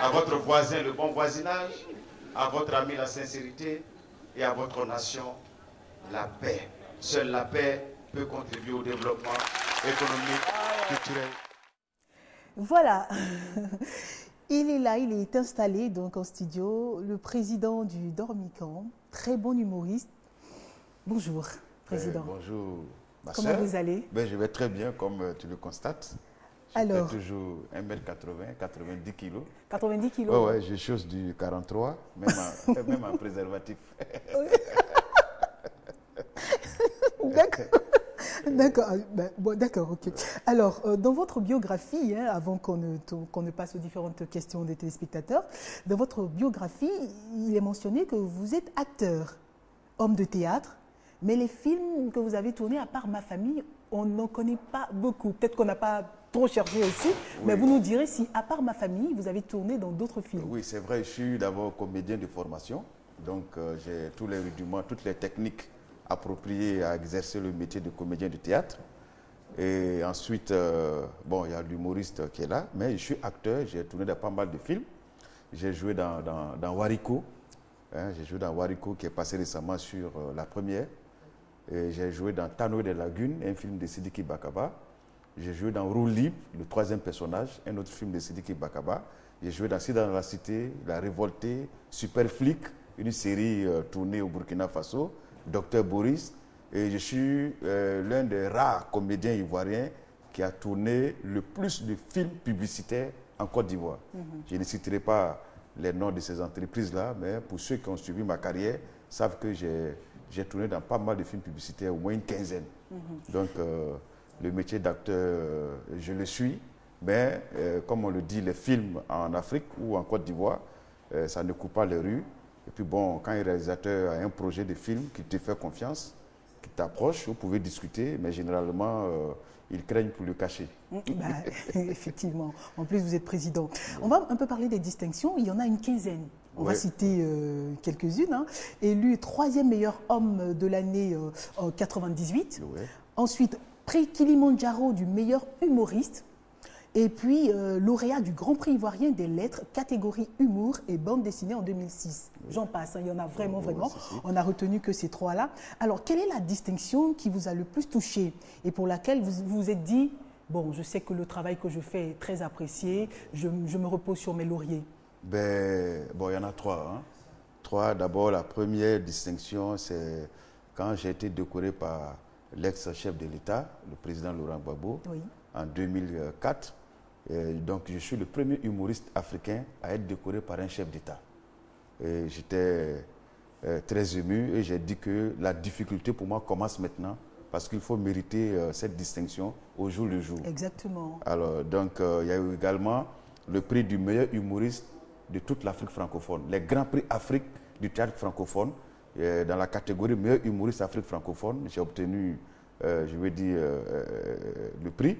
à votre voisin le bon voisinage, à votre ami la sincérité et à votre nation la paix. Seule la paix peut contribuer au développement économique, culturel. Voilà, il est là, il est installé donc en studio, le président du Dormicamp, très bon humoriste. Bonjour, président. Bonjour, ma Comment soeur. vous allez? Je vais très bien, comme tu le constates. Je fais toujours 1m80, 90 kg. 90 kg. Ouais, je chose du 43, même en préservatif. D'accord. D'accord, bon, d'accord, ok. Alors, dans votre biographie, hein, avant qu'on ne passe aux différentes questions des téléspectateurs, dans votre biographie, il est mentionné que vous êtes acteur, homme de théâtre, mais les films que vous avez tournés, à part Ma famille, on n'en connaît pas beaucoup. Peut-être qu'on n'a pas trop cherché aussi, oui. Mais vous nous direz si, à part Ma famille, vous avez tourné dans d'autres films. Oui, c'est vrai, je suis d'abord comédien de formation, donc j'ai tous les rudiments, toutes les techniques appropriées à exercer le métier de comédien de théâtre. Et ensuite, bon, il y a l'humoriste qui est là, mais je suis acteur, j'ai tourné dans pas mal de films. J'ai joué dans Wariko, hein, j'ai joué dans Wariko qui est passé récemment sur la première. J'ai joué dans Tano des Lagunes, un film de Sidiki Bakaba. J'ai joué dans Roue Libre, le troisième personnage, un autre film de Sidiki Bakaba. J'ai joué dans Sida dans la Cité, La Révoltée, Super Flic, une série tournée au Burkina Faso, Docteur Boris. Et je suis l'un des rares comédiens ivoiriens qui a tourné le plus de films publicitaires en Côte d'Ivoire. Je ne citerai pas les noms de ces entreprises-là, mais pour ceux qui ont suivi ma carrière, savent que j'ai tourné dans pas mal de films publicitaires, au moins une quinzaine. Donc, le métier d'acteur, je le suis. Mais, comme on le dit, les films en Afrique ou en Côte d'Ivoire, ça ne coupe pas les rues. Et puis, bon, quand un réalisateur a un projet de film qui te fait confiance, qui t'approche, vous pouvez discuter, mais généralement, ils craignent pour le cacher. Effectivement. En plus, vous êtes président. On va un peu parler des distinctions. Il y en a une quinzaine. On va citer quelques-unes. Hein. Élu 3e meilleur homme de l'année en 98. Ensuite, prix Kilimandjaro du meilleur humoriste. Et puis, lauréat du Grand Prix ivoirien des lettres, catégorie humour et bande dessinée en 2006. J'en passe, hein, il y en a vraiment. On n'a retenu que ces trois-là. Alors, quelle est la distinction qui vous a le plus touché et pour laquelle vous vous êtes dit, bon, je sais que le travail que je fais est très apprécié, je me repose sur mes lauriers? Bon, il y en a trois. Hein. Trois, d'abord, la première distinction, c'est quand j'ai été décoré par l'ex-chef de l'État, le président Laurent Gbagbo, en 2004. Donc, je suis le premier humoriste africain à être décoré par un chef d'État. J'étais très ému et j'ai dit que la difficulté pour moi commence maintenant parce qu'il faut mériter cette distinction au jour le jour. Exactement. Alors, donc, il y a eu également le prix du meilleur humoriste de toute l'Afrique francophone, les grands prix Afrique du théâtre francophone. Dans la catégorie meilleur humoriste Afrique francophone, j'ai obtenu, je veux dire, le prix.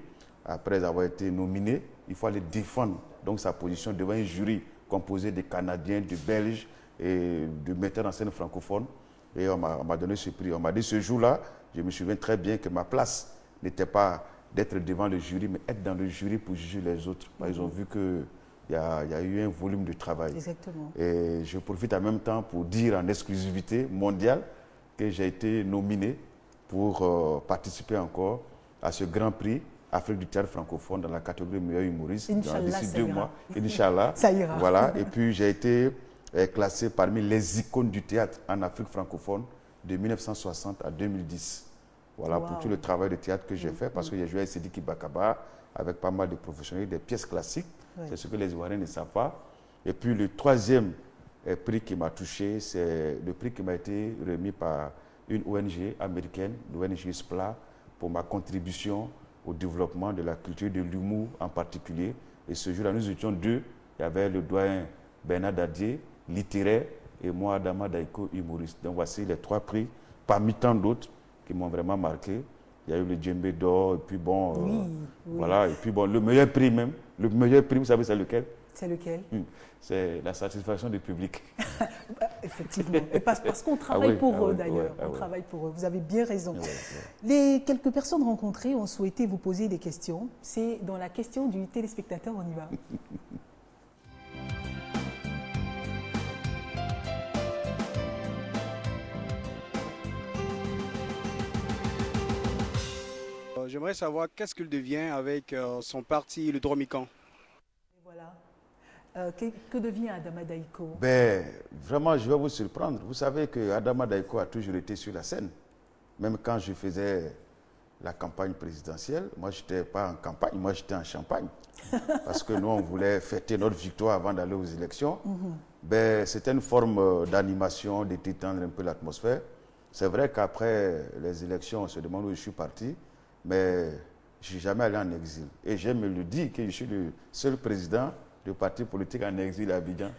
Après avoir été nominé, il faut aller défendre donc sa position devant un jury composé de Canadiens, de Belges et de metteurs en scène francophones. Et on m'a donné ce prix. On m'a dit ce jour-là, je me souviens très bien que ma place n'était pas d'être devant le jury, mais être dans le jury pour juger les autres. Ils ont vu qu'il y a eu un volume de travail. Exactement. Et je profite en même temps pour dire en exclusivité mondiale que j'ai été nominé pour participer encore à ce grand prix Afrique du théâtre francophone dans la catégorie meilleur humoriste d'ici 2 mois. Inch'Allah. Ça ira. Voilà. Et puis j'ai été classé parmi les icônes du théâtre en Afrique francophone de 1960 à 2010. Voilà pour tout le travail de théâtre que j'ai fait parce que j'ai joué avec Sidiki Bakaba, avec pas mal de professionnels, des pièces classiques. C'est ce que les Ivoiriens ne savent pas. Et puis le troisième prix qui m'a touché, c'est le prix qui m'a été remis par une ONG américaine, l'ONG SPLA, pour ma contribution au développement de la culture de l'humour en particulier. Et ce jour-là, nous étions deux. Il y avait le doyen Bernard Dadier, littéraire, et moi, Adama Daiko, humoriste. Donc voici les 3 prix, parmi tant d'autres, qui m'ont vraiment marqué. Il y a eu le Djembé d'or, et puis bon, voilà. Et puis bon, le meilleur prix même, vous savez c'est lequel? C'est lequel? C'est la satisfaction du public. Effectivement. Et parce qu'on travaille pour eux d'ailleurs. On travaille pour eux. Vous avez bien raison. Les quelques personnes rencontrées ont souhaité vous poser des questions. C'est dans la question du téléspectateur, on y va. j'aimerais savoir qu'est-ce qu'il devient avec son parti, le Dromican. Voilà. Que devient Adama Daïko? Ben, vraiment, je vais vous surprendre. Vous savez que Adama Daïko a toujours été sur la scène. Même quand je faisais la campagne présidentielle, moi, je n'étais pas en campagne, moi, j'étais en Champagne. Parce que nous, on voulait fêter notre victoire avant d'aller aux élections. Ben, c'était une forme d'animation, de détendre un peu l'atmosphère. C'est vrai qu'après les élections, on se demande où je suis parti, mais je ne suis jamais allé en exil. Et j'aime le dire que je suis le seul président de parti politique en exil à Abidjan.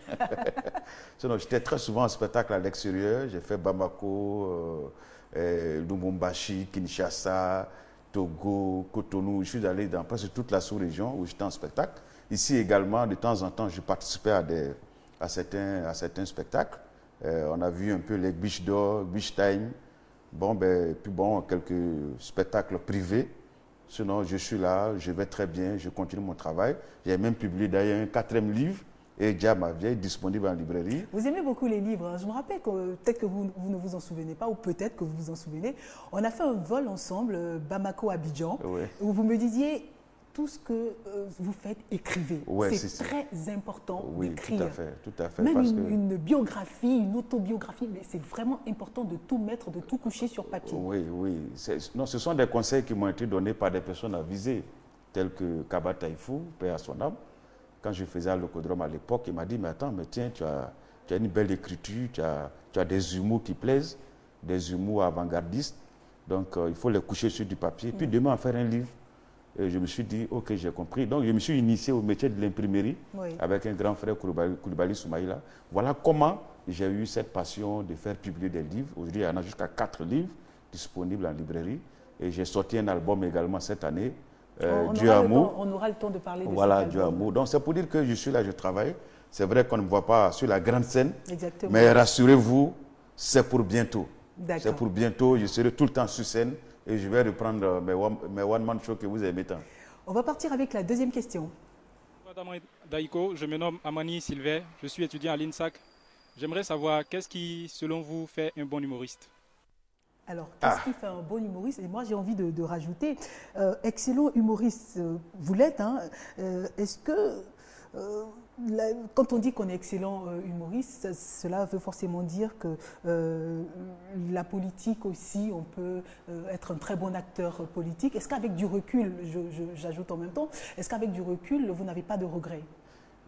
Sinon, j'étais très souvent en spectacle à l'extérieur. J'ai fait Bamako, Lubumbashi, Kinshasa, Togo, Cotonou. Je suis allé dans presque toute la sous-région où j'étais en spectacle. Ici également, de temps en temps, je participais à certains spectacles. On a vu un peu les Biches d'Or, Biche Time. Bon, ben, puis bon, quelques spectacles privés. Sinon, je suis là, je vais très bien, je continue mon travail. J'ai même publié d'ailleurs un 4e livre, Et Dia ma vieille, disponible en librairie. Vous aimez beaucoup les livres. Hein. Je me rappelle que peut-être que vous ne vous en souvenez pas, ou peut-être que vous vous en souvenez. On a fait un vol ensemble, Bamako-Abidjan, Oui. où vous me disiez tout ce que vous faites, écrivez. Ouais, c'est très important d'écrire. Tout à fait. Même parce une biographie, une autobiographie, mais c'est vraiment important de tout mettre, de tout coucher sur papier. Oui. Non, ce sont des conseils qui m'ont été donnés par des personnes avisées, telles que Kaba Taïfou, paix à son âme. Quand je faisais à l'Ocodrome à l'époque, il m'a dit, mais attends, mais tiens, tu as une belle écriture, tu as des humours qui plaisent, des humours avant-gardistes, donc il faut les coucher sur du papier, puis demain en faire un livre. Et je me suis dit, ok, j'ai compris. Donc je me suis initié au métier de l'imprimerie avec un grand frère, Koulibaly Soumaïla. Voilà comment j'ai eu cette passion de faire publier des livres. Aujourd'hui, il y en a jusqu'à 4 livres disponibles en librairie. Et j'ai sorti un album également cette année, Dieu Amour. On aura le temps de parler de voilà, cet Dieu album. Amour. Donc c'est pour dire que je suis là, je travaille. C'est vrai qu'on ne me voit pas sur la grande scène. Exactement. Mais rassurez-vous, c'est pour bientôt. D'accord. C'est pour bientôt. Je serai tout le temps sur scène. Et je vais reprendre mes one-man shows que vous aimez tant. On va partir avec la deuxième question. Madame Daïko, je me nomme Amani Sylvain, je suis étudiant à l'INSAC. J'aimerais savoir qu'est-ce qui, selon vous, fait un bon humoriste? Alors, qu'est-ce qui fait un bon humoriste? Et moi, j'ai envie de rajouter, excellent humoriste, vous l'êtes, hein, est-ce que, quand on dit qu'on est excellent humoriste, cela veut forcément dire que la politique aussi, on peut être un très bon acteur politique. Est-ce qu'avec du recul, j'ajoute en même temps, est-ce qu'avec du recul, vous n'avez pas de regrets?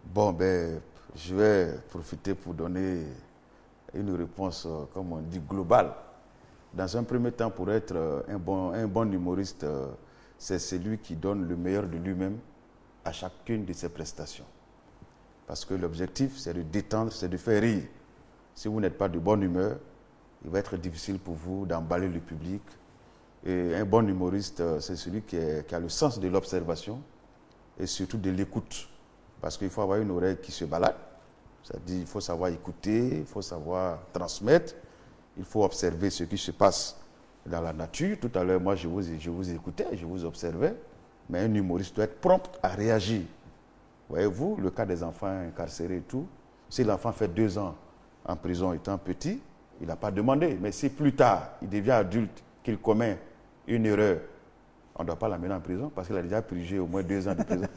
Bon, ben, je vais profiter pour donner une réponse, comme on dit, globale. Dans un premier temps, pour être un bon humoriste, c'est celui qui donne le meilleur de lui-même à chacune de ses prestations. Parce que l'objectif, c'est de détendre, c'est de faire rire. Si vous n'êtes pas de bonne humeur, il va être difficile pour vous d'emballer le public. Et un bon humoriste, c'est celui qui a le sens de l'observation et surtout de l'écoute. Parce qu'il faut avoir une oreille qui se balade. C'est-à-dire qu'il faut savoir écouter, il faut savoir transmettre. Il faut observer ce qui se passe dans la nature. Tout à l'heure, moi, je vous écoutais, je vous observais. Mais un humoriste doit être prompt à réagir. Voyez-vous, le cas des enfants incarcérés et tout, si l'enfant fait 2 ans en prison étant petit, il n'a pas demandé. Mais si plus tard, il devient adulte, qu'il commet une erreur, on ne doit pas l'amener en prison parce qu'il a déjà purgé au moins 2 ans de prison.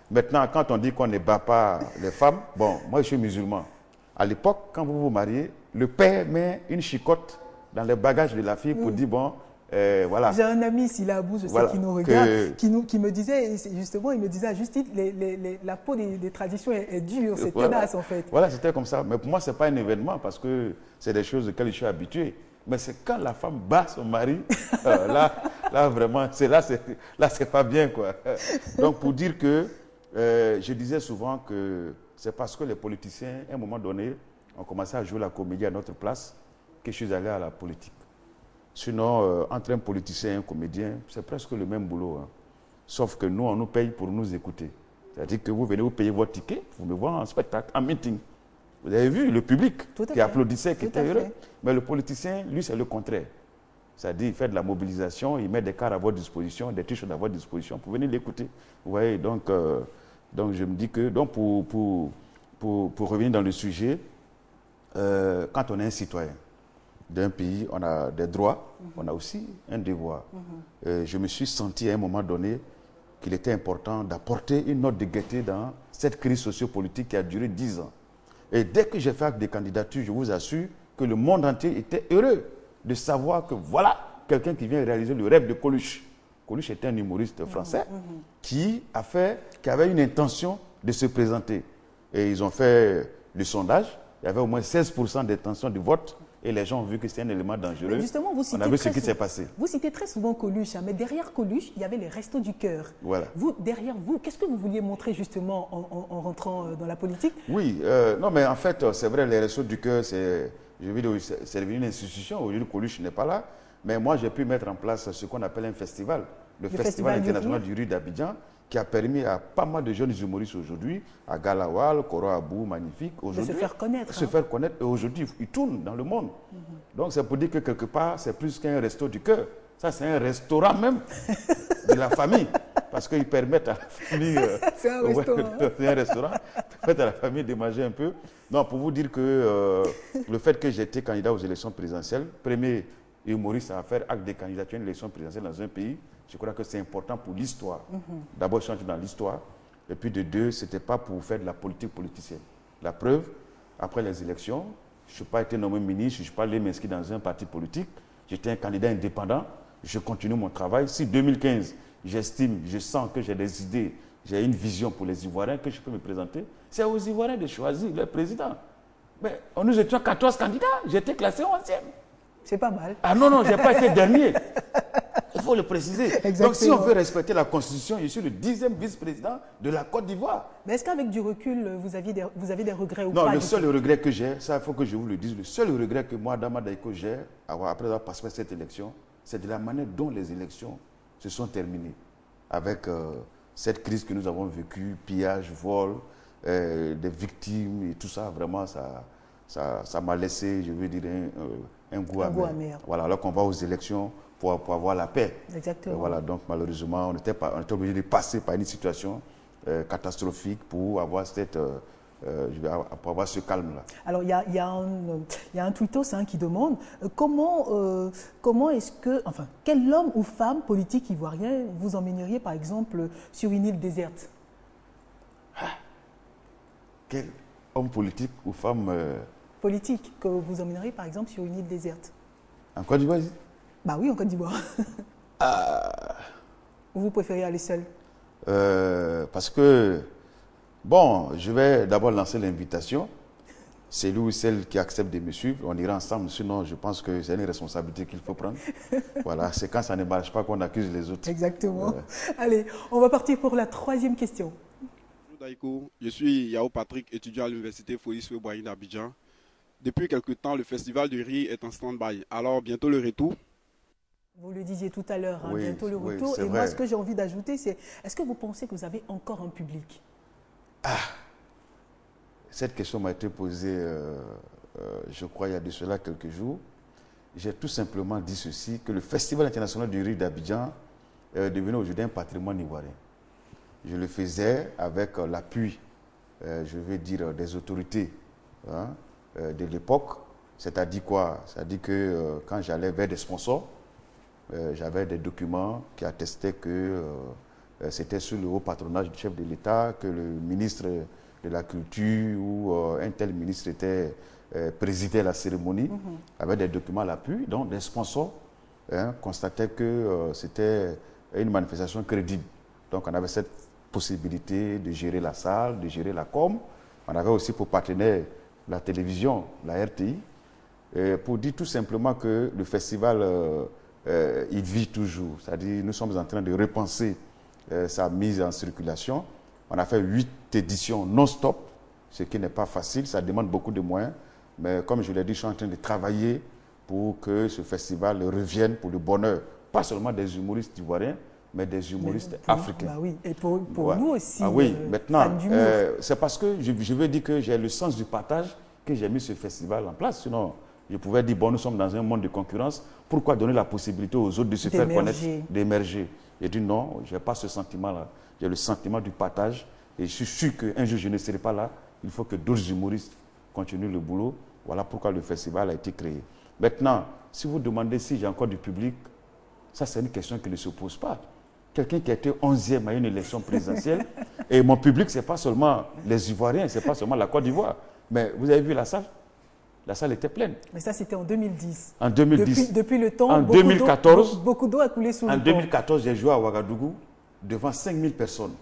Maintenant, quand on dit qu'on ne bat pas les femmes, bon, moi je suis musulman. À l'époque, quand vous vous mariez, le père met une chicotte dans les bagages de la fille pour dire, bon, voilà. J'ai un ami, s'il est à bout, je sais Voilà, qu'il nous regarde, qui me disait, justement, il me disait à juste titre, la peau des traditions est dure, c'est tenace en fait. Voilà, c'était comme ça. Mais pour moi, ce n'est pas un événement parce que c'est des choses auxquelles je suis habitué. Mais c'est quand la femme bat son mari, là vraiment, c'est pas bien, quoi. Donc, pour dire que, je disais souvent que c'est parce que les politiciens, à un moment donné, ont commencé à jouer la comédie à notre place que je suis allé à la politique. Sinon, entre un politicien et un comédien, c'est presque le même boulot. Hein. Sauf que nous, on nous paye pour nous écouter. C'est-à-dire que vous venez, vous payez votre ticket, vous me voyez en spectacle, en meeting. Vous avez vu le public qui applaudissait, qui était heureux. Mais le politicien, lui, c'est le contraire. C'est-à-dire, il fait de la mobilisation, il met des cars à votre disposition, des t-shirts à votre disposition pour venir l'écouter. Vous voyez, donc je me dis que, donc pour revenir dans le sujet, quand on est un citoyen, d'un pays, on a des droits, on a aussi un devoir. Je me suis senti à un moment donné qu'il était important d'apporter une note de gaieté dans cette crise sociopolitique qui a duré 10 ans. Et dès que j'ai fait acte de candidature, je vous assure que le monde entier était heureux de savoir que voilà quelqu'un qui vient réaliser le rêve de Coluche. Coluche était un humoriste français qui avait une intention de se présenter. Et ils ont fait le sondage, il y avait au moins 16% d'intention de vote. Et les gens ont vu que c'est un élément dangereux. Mais justement, on a vu ce qui s'est passé. Vous citez très souvent Coluche, hein, mais derrière Coluche, il y avait les Restos du Cœur. Voilà. Derrière vous, qu'est-ce que vous vouliez montrer justement en rentrant dans la politique? Oui, non, mais en fait, c'est vrai, les Restos du Cœur, c'est devenu une institution. Aujourd'hui, Coluche n'est pas là. Mais moi, j'ai pu mettre en place ce qu'on appelle un festival. Le Festival international du riz d'Abidjan, qui a permis à pas mal de jeunes humoristes aujourd'hui, à Galawal, Koro Abou, Magnifique, aujourd'hui, de se faire connaître. Se faire connaître. Et aujourd'hui, ils tournent dans le monde. Donc, c'est pour dire que quelque part, c'est plus qu'un resto du cœur. Ça, c'est un restaurant même de la famille. Parce qu'ils permettent à la famille... c'est un restaurant. C'est un restaurant. Ils permettent à la famille de manger un peu. Non, pour vous dire que le fait que j'ai été candidat aux élections présidentielles, premier humoriste à faire acte de candidature à une élection présidentielle dans un pays, je crois que c'est important pour l'histoire. D'abord, je suis entré dans l'histoire. Et puis de deux, ce n'était pas pour faire de la politique politicienne. La preuve, après les élections, je n'ai pas été nommé ministre, je ne suis pas allé m'inscrire dans un parti politique. J'étais un candidat indépendant. Je continue mon travail. Si 2015, j'estime, je sens que j'ai des idées, j'ai une vision pour les Ivoiriens que je peux me présenter, c'est aux Ivoiriens de choisir leur président. Mais nous étions 14 candidats, j'étais classé 11e. C'est pas mal. Ah non, je n'ai pas été dernier. Il faut le préciser. Exactement. Donc si on veut respecter la Constitution, je suis le 10e vice-président de la Côte d'Ivoire. Mais est-ce qu'avec du recul, vous avez des regrets ou pas? Non, le seul regret que j'ai, ça il faut que je vous le dise, le seul regret que moi, Adama Daïko, j'ai, après avoir passé cette élection, c'est de la manière dont les élections se sont terminées. Avec cette crise que nous avons vécue, pillage, vol, des victimes et tout ça, vraiment, ça m'a laissé, je veux dire, un goût amer. Voilà, alors qu'on va aux élections pour avoir la paix. Exactement. Voilà, donc malheureusement, on était obligé de passer par une situation catastrophique pour avoir ce calme-là. Alors, il y a un tweetos qui demande comment est-ce que, enfin, quel homme ou femme politique ivoirien vous emmèneriez, par exemple, sur une île déserte? Quel homme politique ou femme politique que vous emmèneriez, par exemple, sur une île déserte? En Côte d'Ivoire? Bah oui, en Côte d'Ivoire. Ou vous préférez aller seul? Parce que, bon, je vais d'abord lancer l'invitation. Celui ou celle qui accepte de me suivre, on ira ensemble. Sinon, je pense que c'est une responsabilité qu'il faut prendre. Voilà, c'est quand ça ne marche pas qu'on accuse les autres. Exactement. Allez, on va partir pour la troisième question. Bonjour Daïko, je suis Yao Patrick, étudiant à l'université Félix Houphouët-Boigny d'Abidjan. Depuis quelque temps, le festival du riz est en stand-by. Alors, bientôt le retour? Vous le disiez tout à l'heure, oui, bientôt le retour. Oui, et vrai. moi, ce que j'ai envie d'ajouter, c'est, est-ce que vous pensez que vous avez encore un public? Cette question m'a été posée, je crois, il y a de cela quelques jours. J'ai tout simplement dit ceci, que le Festival international du riz d'Abidjan est devenu aujourd'hui un patrimoine ivoirien. Je le faisais avec l'appui, je vais dire, des autorités de l'époque. C'est-à-dire quoi? C'est-à-dire que quand j'allais vers des sponsors, j'avais des documents qui attestaient que c'était sous le haut patronage du chef de l'État, que le ministre de la Culture ou un tel ministre présidait la cérémonie, avec des documents à l'appui. Donc, des sponsors constataient que c'était une manifestation crédible. Donc, on avait cette possibilité de gérer la salle, de gérer la com. On avait aussi pour partenaire la télévision, la RTI, pour dire tout simplement que le festival, il vit toujours. C'est-à-dire nous sommes en train de repenser sa mise en circulation. On a fait 8 éditions non-stop, ce qui n'est pas facile, ça demande beaucoup de moyens. Mais comme je l'ai dit, je suis en train de travailler pour que ce festival revienne pour le bonheur, pas seulement des humoristes ivoiriens, mais des humoristes africains. Bah oui. Et pour nous aussi. Oui, maintenant, c'est parce que je veux dire que j'ai le sens du partage que j'ai mis ce festival en place. Sinon, je pouvais dire, bon, nous sommes dans un monde de concurrence, pourquoi donner la possibilité aux autres de se faire connaître, d'émerger? J'ai dit non, je n'ai pas ce sentiment-là. J'ai le sentiment du partage et je suis sûr qu'un jour je ne serai pas là. Il faut que d'autres humoristes continuent le boulot. Voilà pourquoi le festival a été créé. Maintenant, si vous demandez si j'ai encore du public, ça c'est une question qui ne se pose pas. Quelqu'un qui a été 11e à une élection présidentielle, et mon public, ce n'est pas seulement les Ivoiriens, ce n'est pas seulement la Côte d'Ivoire. Mais vous avez vu la salle? La salle était pleine. Mais ça, c'était en 2010. En 2010. Depuis le temps, en 2014, beaucoup d'eau a coulé sous le pont. En 2014, j'ai joué à Ouagadougou devant 5000 personnes.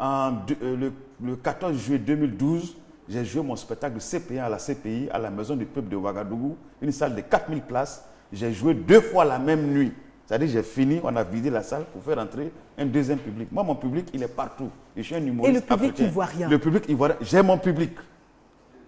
Le 14 juillet 2012, j'ai joué mon spectacle de CPI à la CPI, à la Maison du Peuple de Ouagadougou, une salle de 4000 places. J'ai joué 2 fois la même nuit. C'est-à-dire j'ai fini, on a vidé la salle pour faire entrer un deuxième public. Moi, mon public, il est partout. Je suis un humoriste. Et le public ivoirien? Le public ivoirien, j'ai mon public.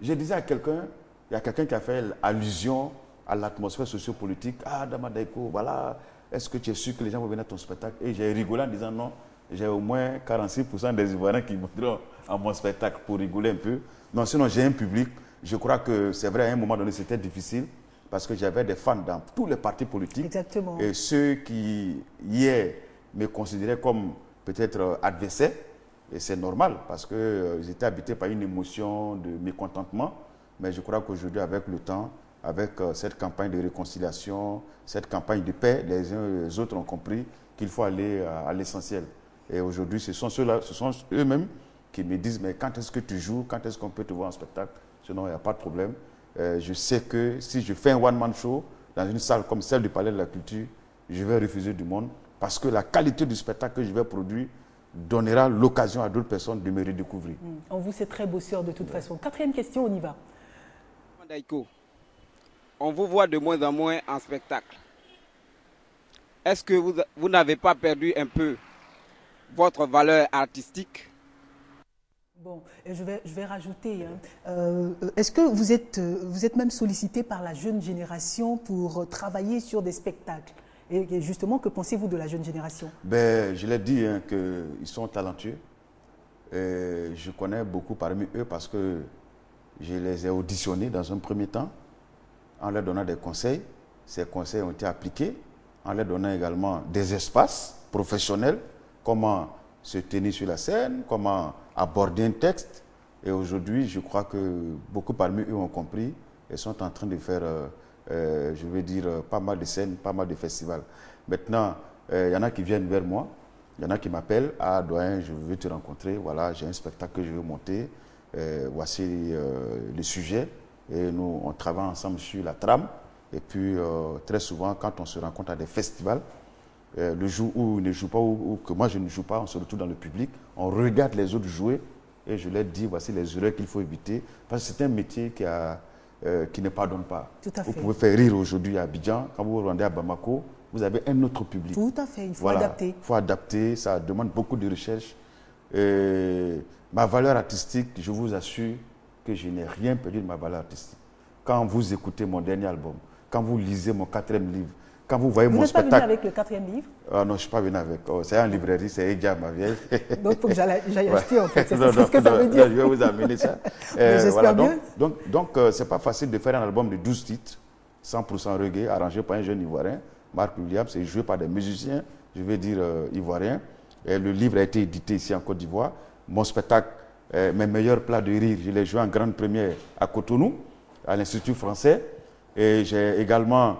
Je disais à quelqu'un, il y a quelqu'un qui a fait allusion à l'atmosphère sociopolitique. Ah, Dama Daiko, voilà, est-ce que tu es sûr que les gens vont venir à ton spectacle? Et j'ai rigolé en disant non, j'ai au moins 46% des Ivoiriens qui viendront à mon spectacle pour rigoler un peu. Non, sinon j'ai un public. Je crois que c'est vrai, à un moment donné, c'était difficile parce que j'avais des fans dans tous les partis politiques. Exactement. Et ceux qui, hier, me considéraient comme peut-être adversaires, et c'est normal parce qu'ils étaient habités par une émotion de mécontentement. Mais je crois qu'aujourd'hui, avec le temps, avec cette campagne de réconciliation, cette campagne de paix, les uns et les autres ont compris qu'il faut aller à l'essentiel. Et aujourd'hui, ce sont ceux-là, ce sont eux-mêmes qui me disent, mais quand est-ce que tu joues, quand est-ce qu'on peut te voir en spectacle? Sinon, il n'y a pas de problème. Je sais que si je fais un one-man show dans une salle comme celle du Palais de la Culture, je vais refuser du monde parce que la qualité du spectacle que je vais produire donnera l'occasion à d'autres personnes de me redécouvrir. En vous, c'est très bosseur de toute façon. 4e question, on y va. Daiko, on vous voit de moins en moins en spectacle. Est-ce que vous n'avez pas perdu un peu votre valeur artistique? Bon, je vais rajouter. Est-ce que vous êtes même sollicité par la jeune génération pour travailler sur des spectacles? Et justement, que pensez-vous de la jeune génération? Ben, je l'ai dit hein, qu'ils sont talentueux. Et je connais beaucoup parmi eux parce que je les ai auditionnés dans un premier temps en leur donnant des conseils. Ces conseils ont été appliqués en leur donnant également des espaces professionnels, comment se tenir sur la scène, comment aborder un texte. Et aujourd'hui, je crois que beaucoup parmi eux ont compris et sont en train de faire, je veux dire, pas mal de scènes, pas mal de festivals. Maintenant, il y en a qui viennent vers moi, il y en a qui m'appellent, ah doyen, je veux te rencontrer, voilà, j'ai un spectacle que je veux monter, voici le sujet. Et nous, on travaille ensemble sur la trame. Et puis, très souvent, quand on se rencontre à des festivals, le jour où ils ne jouent pas ou que moi je ne joue pas, on se retrouve dans le public, on regarde les autres jouer et je leur dis voici les erreurs qu'il faut éviter parce que c'est un métier qui ne pardonne pas. Tout à fait. Vous pouvez faire rire aujourd'hui à Abidjan, quand vous vous rendez à Bamako, vous avez un autre public. Tout à fait, il faut voilà, adapter. Il faut adapter, ça demande beaucoup de recherche. Ma valeur artistique, je vous assure que je n'ai rien perdu de ma valeur artistique. Quand vous écoutez mon dernier album, quand vous lisez mon 4e livre, quand vous voyez mon spectacle... Vous n'êtes pas venu avec le 4e livre? Non, je ne suis pas venu avec. C'est en librairie, c'est Edia, ma vieille. Donc, il faut que j'aille acheter, en fait. C'est non, ce que ça veut dire. Non, je vais vous amener ça. J'espère bien. Donc ce n'est pas facile de faire un album de 12 titres, 100% reggae, arrangé par un jeune Ivoirien, Marc Williams, c'est joué par des musiciens, je vais dire ivoiriens. Et le livre a été édité ici en Côte d'Ivoire. Mon spectacle, mes meilleurs plats de rire, je l'ai joué en grande première à Cotonou, à l'Institut français. Et j'ai également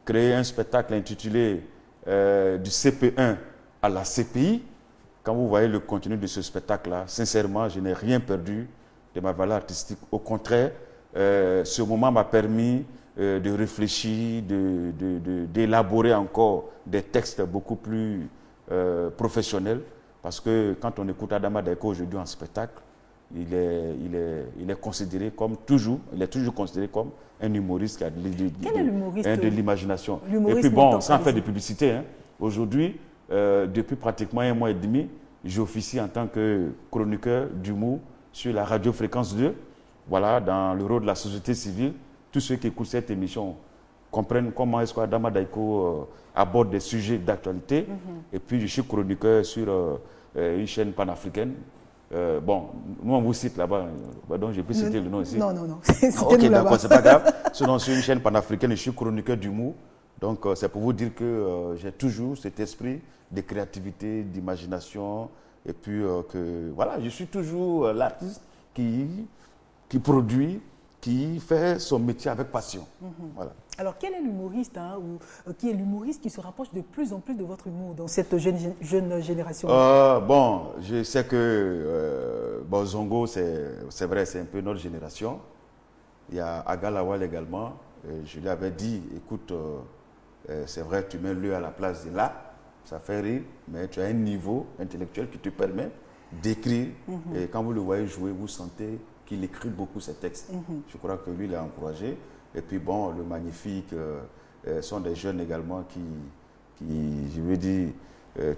créé un spectacle intitulé du CP1 à la CPI. Quand vous voyez le contenu de ce spectacle-là, sincèrement, je n'ai rien perdu de ma valeur artistique. Au contraire, ce moment m'a permis de réfléchir, d'élaborer encore des textes beaucoup plus professionnels. Parce que quand on écoute Adama Daiko aujourd'hui en spectacle, il est considéré comme toujours, il est toujours considéré comme un humoriste qui a de l'imagination. Et puis bon, sans faire de publicité, hein, aujourd'hui, depuis pratiquement 1 mois et demi, j'officie en tant que chroniqueur d'humour sur la radio Fréquence 2, voilà, dans le rôle de la société civile. Tous ceux qui écoutent cette émission comprennent comment est-ce qu'Adama Daiko aborde des sujets d'actualité. Et puis je suis chroniqueur sur une chaîne panafricaine. Bon, nous on vous cite là-bas, donc j'ai pu citer le nom ici. Non. Ok, d'accord, c'est pas grave. Sinon, sur une chaîne panafricaine, je suis chroniqueur d'humour. Donc, c'est pour vous dire que j'ai toujours cet esprit de créativité, d'imagination. Et puis, que voilà, je suis toujours l'artiste qui produit, qui fait son métier avec passion. Voilà. Alors, quel est l'humoriste qui est l'humoriste qui se rapproche de plus en plus de votre humour dans cette jeune génération? Bon, je sais que bon, Zongo, c'est vrai, c'est un peu notre génération. Il y a Agalawal également. Je lui avais dit, écoute, c'est vrai, tu mets le à la place de là, ça fait rire, mais tu as un niveau intellectuel qui te permet d'écrire. Et quand vous le voyez jouer, vous sentez qu'il écrit beaucoup ses textes. Je crois que lui, il a encouragé. Et puis bon, le Magnifique sont des jeunes également qui je veux dire,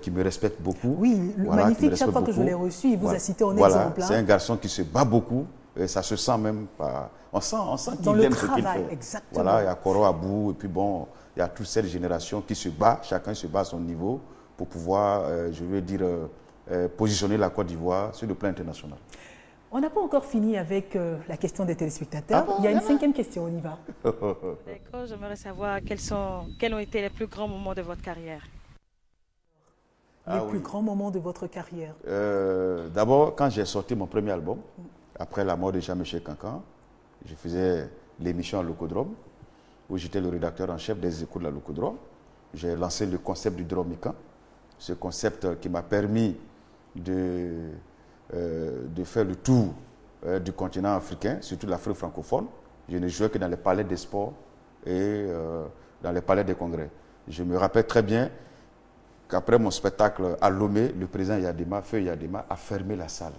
qui me respectent beaucoup. Oui, le voilà, Magnifique, chaque fois que je l'ai reçu, il vous a cité en exemple. C'est un garçon qui se bat beaucoup. Et ça se sent même pas. On sent qu'il aime ce qu'il fait. Exactement. Voilà, il y a Koro Abou, et puis bon, il y a toute cette génération qui se bat, chacun se bat à son niveau pour pouvoir, je veux dire, positionner la Côte d'Ivoire sur le plan international. On n'a pas encore fini avec la question des téléspectateurs. Il y a une cinquième question, on y va. D'accord, j'aimerais savoir quels ont été les plus grands moments de votre carrière. Les plus grands moments de votre carrière. D'abord, quand j'ai sorti mon premier album, après la mort de Jean-Michel Cancan, je faisais l'émission à Locodrome, où j'étais le rédacteur en chef des échos de la Locodrome. J'ai lancé le concept du Dromican, ce concept qui m'a permis de faire le tour du continent africain, surtout l'Afrique francophone. Je ne jouais que dans les palais des sports et dans les palais des congrès. Je me rappelle très bien qu'après mon spectacle à Lomé, le président Yadema, Feu Yadema, a fermé la salle.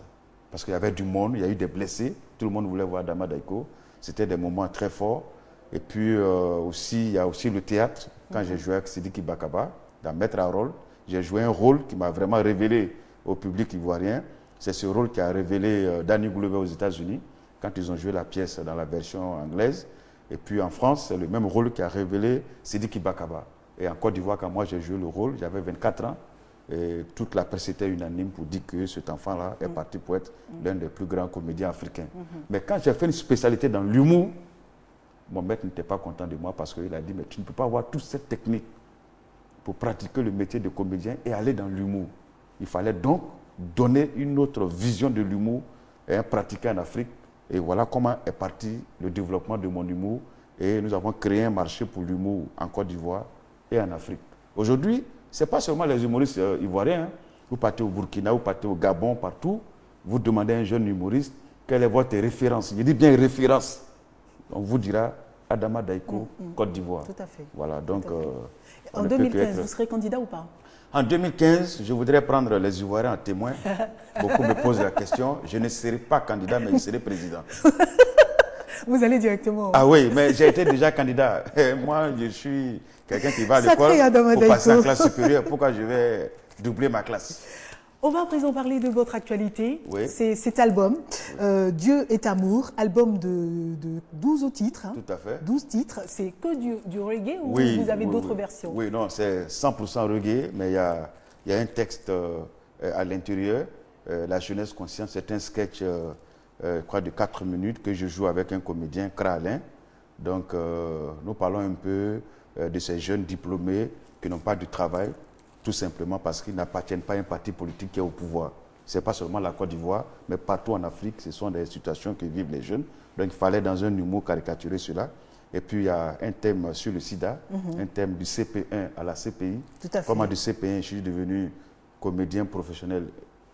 Parce qu'il y avait du monde, il y a eu des blessés, tout le monde voulait voir Adama Daiko. C'était des moments très forts. Et puis aussi, il y a aussi le théâtre. Quand j'ai joué avec Sidiki Bakaba, dans Maître à rôle, j'ai joué un rôle qui m'a vraiment révélé au public ivoirien. C'est ce rôle qui a révélé Danny Glover aux États-Unis, quand ils ont joué la pièce dans la version anglaise. Et puis en France, c'est le même rôle qui a révélé Sidiki Bakaba. Et en Côte d'Ivoire, quand moi j'ai joué le rôle, j'avais 24 ans. Et toute la presse était unanime pour dire que cet enfant-là est parti pour être l'un des plus grands comédiens africains. Mais quand j'ai fait une spécialité dans l'humour, mon maître n'était pas content de moi parce qu'il a dit, mais tu ne peux pas avoir toute cette technique pour pratiquer le métier de comédien et aller dans l'humour. Il fallait donc donner une autre vision de l'humour et pratiquer en Afrique. Et voilà comment est parti le développement de mon humour. Et nous avons créé un marché pour l'humour en Côte d'Ivoire et en Afrique. Aujourd'hui, ce n'est pas seulement les humoristes ivoiriens. Hein. Vous partez au Burkina, vous partez au Gabon, partout. Vous demandez à un jeune humoriste quelle est votre référence. Je dis bien référence. On vous dira Adama Daiko, Côte d'Ivoire. Tout à fait. Voilà, donc... en 2015, vous serez candidat ou pas? En 2015, je voudrais prendre les Ivoiriens en témoin. Beaucoup me posent la question. Je ne serai pas candidat, mais je serai président. Vous allez directement. Ah oui, mais j'ai été déjà candidat. Et moi, je suis quelqu'un qui va à l'école pour passer en classe supérieure. Pourquoi je vais doubler ma classe? On va à présent parler de votre actualité. Oui. C'est cet album, Dieu est amour, album de 12 titres. Hein. Tout à fait. 12 titres. C'est que du reggae ou vous avez d'autres versions? Oui, non, c'est 100% reggae, mais il y a un texte à l'intérieur. La jeunesse consciente, c'est un sketch de 4 minutes que je joue avec un comédien, Kralin. Donc, nous parlons un peu de ces jeunes diplômés qui n'ont pas de travail, tout simplement parce qu'ils n'appartiennent pas à un parti politique qui est au pouvoir. Ce n'est pas seulement la Côte d'Ivoire, mais partout en Afrique, ce sont des situations que vivent les jeunes. Donc, il fallait dans un humour caricaturer cela. Et puis, il y a un thème sur le sida, un thème du CP1 à la CPI. Tout à fait. Comment du CP1, je suis devenu comédien professionnel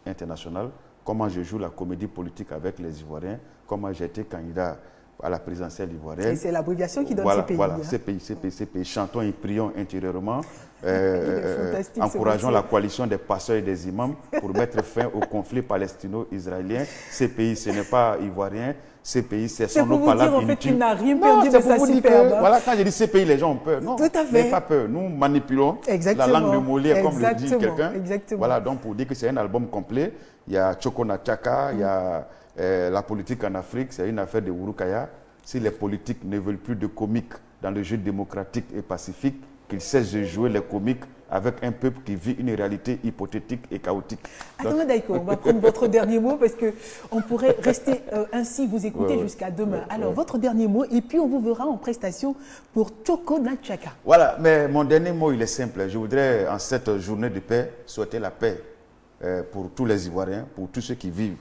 international. Comment je joue la comédie politique avec les Ivoiriens. Comment j'ai été candidat à la présidentielle ivoirienne. Et c'est l'abréviation qui donne CPI. Voilà, hein. CPI. Chantons et prions intérieurement. ce Encourageons la coalition des pasteurs et des imams pour mettre fin au conflit palestino-israélien. CPI, ce n'est pas ivoirien. CPI, ce sont nos palabres inutiles. C'est pour vous dire, en fait, qu'il n'a rien perdu de sa superbe. Voilà, quand je dis CPI, les gens ont peur. Non, tout à fait. n'ayez pas peur. Nous manipulons la langue de Molière, comme le dit quelqu'un. Voilà, donc pour dire que c'est un album complet. Il y a Chokona Chaka, il y a la politique en Afrique, c'est une affaire de Urukaya. Si les politiques ne veulent plus de comiques dans le jeu démocratique et pacifique, qu'ils cessent de jouer les comiques avec un peuple qui vit une réalité hypothétique et chaotique. Adama Daiko, on va prendre votre dernier mot parce qu'on pourrait rester ainsi, vous écouter jusqu'à demain. Alors, votre dernier mot, et puis on vous verra en prestation pour Chokona Chaka. Voilà, mais mon dernier mot, il est simple. Je voudrais, en cette journée de paix, souhaiter la paix pour tous les Ivoiriens, pour tous ceux qui vivent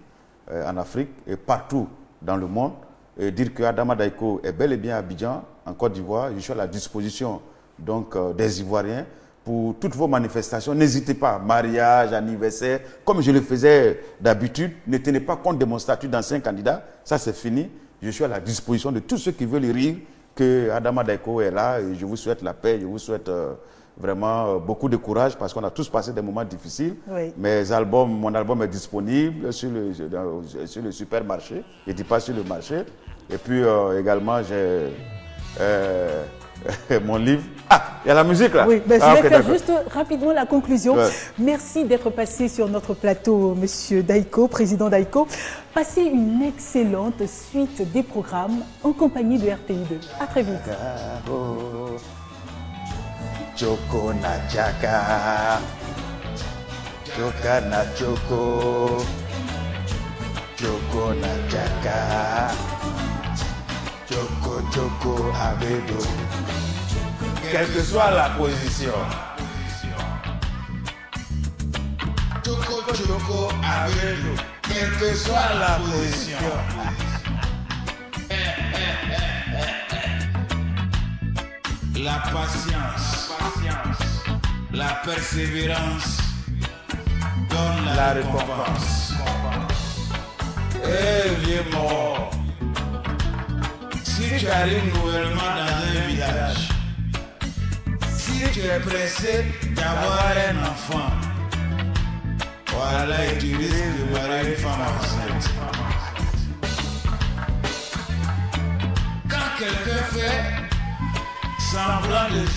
en Afrique et partout dans le monde. dire que Adama Daïko est bel et bien à Abidjan, en Côte d'Ivoire. Je suis à la disposition donc, des Ivoiriens pour toutes vos manifestations. N'hésitez pas, mariage, anniversaire, comme je le faisais d'habitude. Ne tenez pas compte de mon statut d'ancien candidat. Ça, c'est fini. Je suis à la disposition de tous ceux qui veulent rire que Adama Daïko est là. Et je vous souhaite la paix, je vous souhaite vraiment beaucoup de courage parce qu'on a tous passé des moments difficiles. Oui. Mon album est disponible sur le supermarché. Je ne dis pas sur le marché. Et puis également, j'ai mon livre. Ah, il y a la musique là. Oui, ben, je vais faire juste rapidement la conclusion. Ouais. Merci d'être passé sur notre plateau, Monsieur Daïko, président Daïko. Passez une excellente suite des programmes en compagnie de RTI2. À très vite. Choco na chaka, choka na choco, choco na chaka, choco choco abedo. Quelle que soit la position. Choco choco abedo. Quelle que soit la position. La patience, la persévérance donne la récompense. Eh vieux mort, si tu arrives nouvellement dans un village, si tu es pressé d'avoir un enfant, voilà, et tu risques de marier une femme enceinte. Quand quelqu'un fait semblant de